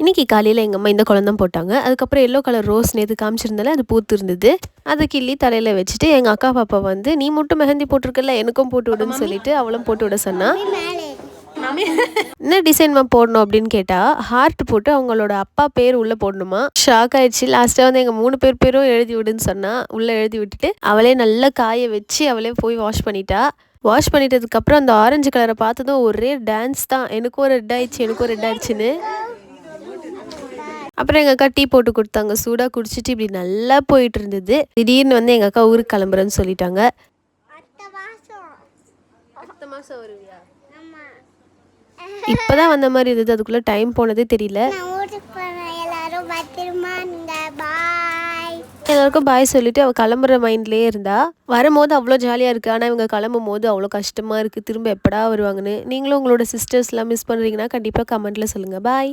இன்றைக்கி காலையில் எங்கள் அம்மா இந்த குழம்பு தான் போட்டாங்க. அதுக்கப்புறம் எல்லோ கலர் ரோஸ் நேற்று காமிச்சிருந்தால அது பூத்து இருந்தது. அதை கிள்ளி தலையில் வச்சுட்டு எங்கள் அக்கா பாப்பா வந்து நீ மட்டும் மெஹந்தி போட்டிருக்கல எனக்கும் போட்டு விடுன்னு சொல்லிட்டு அவளும் போட்டு விட சொன்னா. என்ன டிசைன்மா போடணும் அப்படின்னு கேட்டால் ஹார்ட் போட்டு அவங்களோட அப்பா பேர் உள்ளே போடணுமா. ஷாக் ஆயிடுச்சு. லாஸ்ட்டாக வந்து எங்கள் 3 பேரும் எழுதி விடுன்னு சொன்னால் உள்ளே எழுதி விட்டுட்டு அவளே நல்லா காய வச்சு அவளே போய் வாஷ் பண்ணிட்டா. வாஷ் பண்ணிட்டதுக்கப்புறம் அந்த ஆரஞ்சு கலரை பார்த்ததும் ஒரே டான்ஸ் தான். எனக்கும் ரெட் ஆயிடுச்சுன்னு. அப்புறம் எங்கள் அக்கா டீ போட்டு கொடுத்தாங்க. சூடாக குடிச்சிட்டு இப்படி நல்லா போயிட்டு இருந்தது. திடீர்னு வந்து எங்கள் அக்கா ஊருக்கு கிளம்புறேன்னு சொல்லிட்டாங்க. அடுத்த மாதம் வருவியா? இப்போதான் வந்த மாதிரி இருந்தது. அதுக்குள்ளே டைம் போனதே தெரியல. எல்லாருக்கும் பாய் சொல்லிட்டு அவள் கிளம்புற மைண்ட்லேயே இருந்தா. வரும்போது அவ்வளோ ஜாலியாக இருக்குது. ஆனால் இவங்க கிளம்பும் போது அவ்வளோ கஷ்டமாக இருக்குது. திரும்ப எப்படா வருவாங்கன்னு. நீங்களும் உங்களோட சிஸ்டர்ஸ்லாம் மிஸ் பண்ணுறீங்கன்னா கண்டிப்பாக கமெண்ட்டில் சொல்லுங்கள். பாய்.